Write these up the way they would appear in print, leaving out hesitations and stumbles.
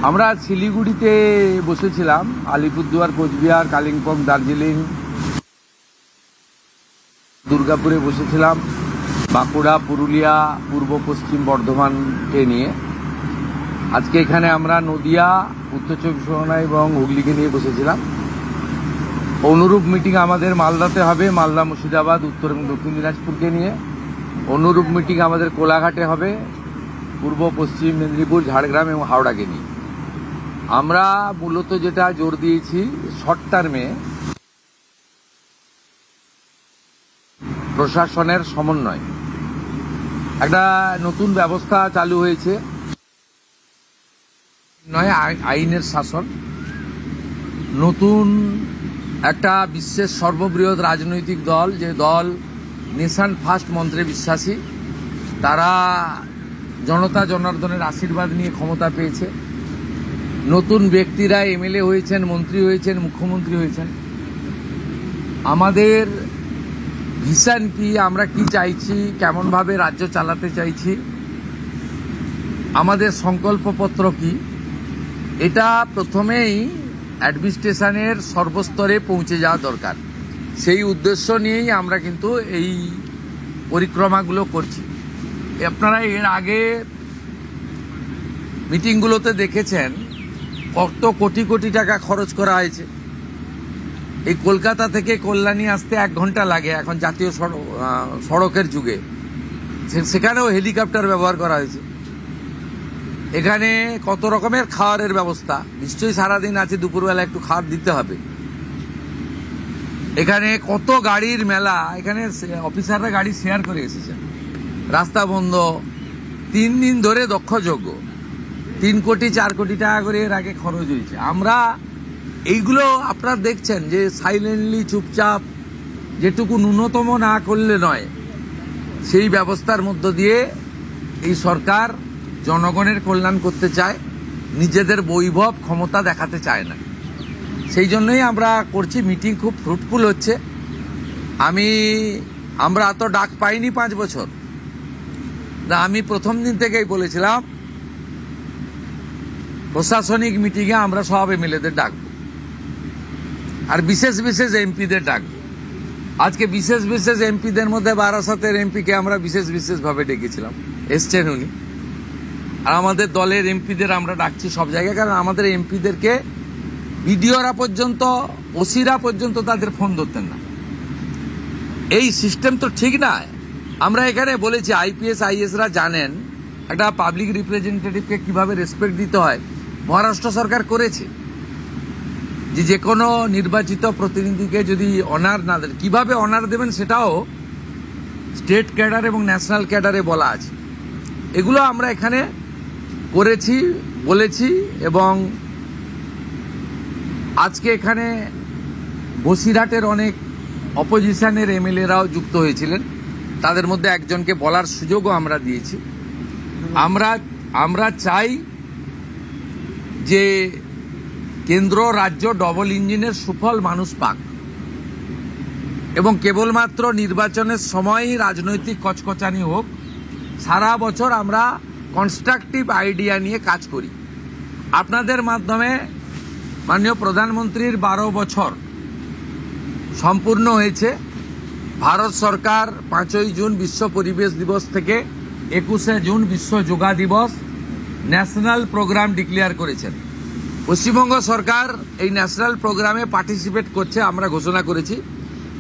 আমরা শিলিগুড়িতে বসেছিলাম, আলিপুরদুয়ার, কোচবিহার, কালিম্পং, দার্জিলিং, দুর্গাপুরে বসেছিলাম, বাঁকুড়া, পুরুলিয়া, পূর্ব পশ্চিম বর্ধমানকে নিয়ে। আজকে এখানে আমরা নদিয়া, উত্তর চব্বিশ পরগনা এবং হুগলিকে নিয়ে বসেছিলাম। অনুরূপ মিটিং আমাদের মালদাতে হবে, মালদা, মুর্শিদাবাদ, উত্তর এবং দক্ষিণ দিনাজপুরকে নিয়ে। অনুরূপ মিটিং আমাদের কোলাঘাটে হবে, পূর্ব পশ্চিম মেদিনীপুর, ঝাড়গ্রাম এবং হাওড়াকে নিয়ে। আমরা মূলত যেটা জোর দিয়েছি, শর্ট টার্মে প্রশাসনের সমন্বয়। একটা নতুন ব্যবস্থা চালু হয়েছে, নয় আইনের শাসন। নতুন একটা বিশ্বের সর্ববৃহৎ রাজনৈতিক দল, যে দল নেশন ফার্স্ট মন্ত্রে বিশ্বাসী, তারা জনতা জনার্দনের আশীর্বাদ নিয়ে ক্ষমতা পেয়েছে। নতুন ব্যক্তিরা এমএলএ হয়েছেন, মন্ত্রী হয়েছেন, মুখ্যমন্ত্রী হয়েছেন। আমাদের ভিশন কি, আমরা কি চাইছি, কেমনভাবে রাজ্য চালাতে চাইছি, আমাদের সংকল্পপত্র কি, এটা প্রথমেই অ্যাডমিনিস্ট্রেশনের সর্বস্তরে পৌঁছে যাওয়া দরকার। সেই উদ্দেশ্য নিয়েই আমরা কিন্তু এই পরিক্রমাগুলো করছি। আপনারা এর আগে মিটিংগুলোতে দেখেছেন কত কোটি কোটি টাকা খরচ করা হয়েছে। এই কলকাতা থেকে কল্যাণী আসতে 1 ঘন্টা লাগে এখন জাতীয় সড়কের যুগে, সেখানেও হেলিকপ্টার ব্যবহার করা হয়েছে। এখানে কত রকমের খাওয়ারের ব্যবস্থা, নিশ্চয়ই সারাদিন আছে, দুপুরবেলা একটু খাবার দিতে হবে। এখানে কত গাড়ির মেলা, এখানে অফিসাররা গাড়ি শেয়ার করে এসেছেন। রাস্তা বন্ধ 3 দিন ধরে দক্ষযজ্ঞ, 3 কোটি 4 কোটি টাকা করে এর আগে খরচ হয়েছে। আমরা এইগুলো আপনারা দেখছেন যে সাইলেন্টলি, চুপচাপ, যেটুকু ন্যূনতম না করলে নয়, সেই ব্যবস্থার মধ্য দিয়ে এই সরকার জনগণের কল্যাণ করতে চায়, নিজেদের বৈভব ক্ষমতা দেখাতে চায় না। সেই জন্যই আমরা করছি। মিটিং খুব ফ্রুটফুল হচ্ছে। আমরা এত ডাক পাইনি 5 বছর। আমি প্রথম দিন থেকেই বলেছিলাম প্রশাসনিক মিটিংয়ে আমরা সব এমএলএদের ডাকব, আর বিশেষ বিশেষ এমপিদের ডাকব। আজকে বিশেষ বিশেষ এমপিদের মধ্যে বারাসতের এমপিকে আমরা বিশেষ বিশেষভাবে ডেকেছিলাম, এসছেন উনি। আর আমাদের দলের এমপিদের আমরা ডাকছি সব জায়গায়, কারণ আমাদের এমপিদেরকে বিডিওরা পর্যন্ত, ওসিরা পর্যন্ত তাদের ফোন ধরতেন না। এই সিস্টেম তো ঠিক নয়। আমরা এখানে বলেছি আইপিএস আইএসরা জানেন একটা পাবলিক রিপ্রেজেন্টেটিভকে কিভাবে রেসপেক্ট দিতে হয়। মহারাষ্ট্র সরকার করেছে যে কোনো নির্বাচিত প্রতিনিধিকে যদি অনার না দেন, কিভাবে অনার দেবেন সেটাও স্টেট ক্যাডার এবং ন্যাশনাল ক্যাডারে বলা আছে। এগুলো আমরা এখানে করেছি, বলেছি। এবং আজকে এখানে বসিরহাটের অনেক অপোজিশনের এমএলএরাও যুক্ত হয়েছিলেন, তাদের মধ্যে একজনকে বলার সুযোগও আমরা দিয়েছি। আমরা চাই যে কেন্দ্র রাজ্য ডবল ইঞ্জিনের সুফল মানুষ পাক, এবং কেবলমাত্র নির্বাচনের সময়ই রাজনৈতিক কচকচানি হোক। সারা বছর আমরা কনস্ট্রাকটিভ আইডিয়া নিয়ে কাজ করি। আপনাদের মাধ্যমে মাননীয় প্রধানমন্ত্রীর 12 বছর সম্পূর্ণ হয়েছে। ভারত সরকার 5ই জুন বিশ্ব পরিবেশ দিবস থেকে 21শে জুন বিশ্ব যোগা দিবস ন্যাশনাল প্রোগ্রাম ডিক্লেয়ার করেছেন। পশ্চিমবঙ্গ সরকার এই ন্যাশনাল প্রোগ্রামে পার্টিসিপেট করছে, আমরা ঘোষণা করেছি।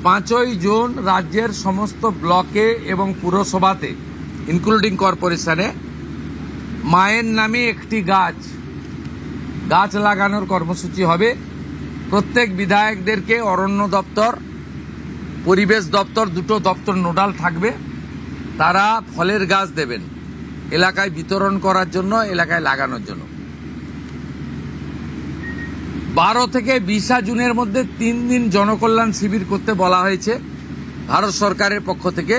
5ই জুন রাজ্যের সমস্ত ব্লকে এবং পুরসভাতে, ইনক্লুডিং কর্পোরেশনে, মায়ের নামে একটি গাছ লাগানোর কর্মসূচি হবে। প্রত্যেক বিধায়কদেরকে অরণ্য দপ্তর, পরিবেশ দপ্তর, দুটো দপ্তর নোডাল থাকবে। তারা ফলের গাছ দেবেন এলাকায় বিতরণ করার জন্য, এলাকায় লাগানোর জন্য। 12 থেকে 20 জুনের মধ্যে 3 দিন জনকল্যাণ শিবির করতে বলা হয়েছে ভারত সরকারের পক্ষ থেকে।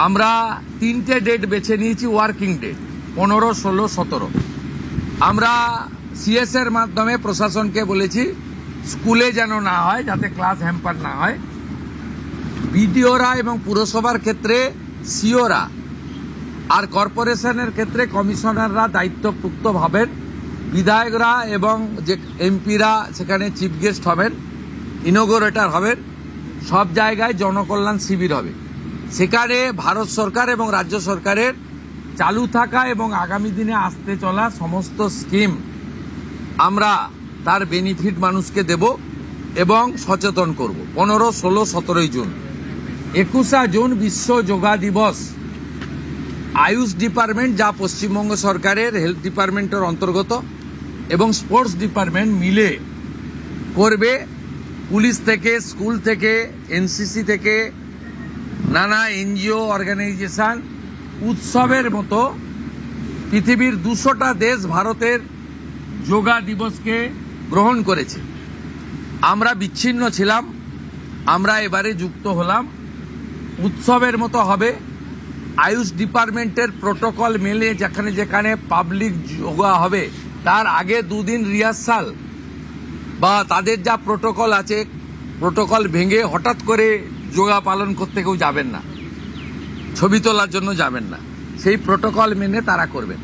আমরা 3টে ডেট বেছে নিয়েছি, ওয়ার্কিং ডেট 15, 16, 17। আমরা সিএস এর মাধ্যমে প্রশাসনকে বলেছি স্কুলে যেন না হয়, যাতে ক্লাস হ্যাম্পার না হয়। বিডিওরা এবং পুরসভার ক্ষেত্রে সিওরা আর কর্পোরেশনের ক্ষেত্রে কমিশনাররা দায়িত্বপ্রাপ্ত হবেন, বিধায়করা এবং যে এমপিরা সেখানে চিফ গেস্ট হবেন, ইনোগোরেটর হবেন। সব জায়গায় জনকল্যাণ শিবির হবে। সেখানে ভারত সরকার এবং রাজ্য সরকারের চালু থাকা এবং আগামী দিনে আসতে চলা সমস্ত স্কিম আমরা তার বেনিফিট মানুষকে দেব এবং সচেতন করব। 15, 16, 17 জুন। 21 জুন বিশ্ব যোগা দিবস। আয়ুষ ডিপার্টমেন্ট, যা পশ্চিমবঙ্গ সরকারের হেলথ ডিপার্টমেন্টের অন্তর্গত, এবং স্পোর্টস ডিপার্টমেন্ট মিলে করবে। পুলিশ থেকে, স্কুল থেকে, এনসিসি থেকে, নানা এনজিও অর্গানাইজেশন উৎসবের মতো পৃথিবীর 200টা দেশ ভারতের যোগা দিবসকে গ্রহণ করেছে। আমরা বিচ্ছিন্ন ছিলাম, আমরা এবারে যুক্ত হলাম। উৎসবের মতো হবে। আয়ুষ ডিপার্টমেন্টের প্রোটোকল মেলে যেখানে যেখানে পাবলিক যোগা হবে তার আগে 2 দিন রিহার্সাল বা তাদের যা প্রোটোকল আছে, প্রোটোকল ভেঙে হঠাৎ করে যোগা পালন করতে কেউ যাবেন না, ছবি তোলার জন্য যাবেন না। সেই প্রোটোকল মেনে তারা করবেন।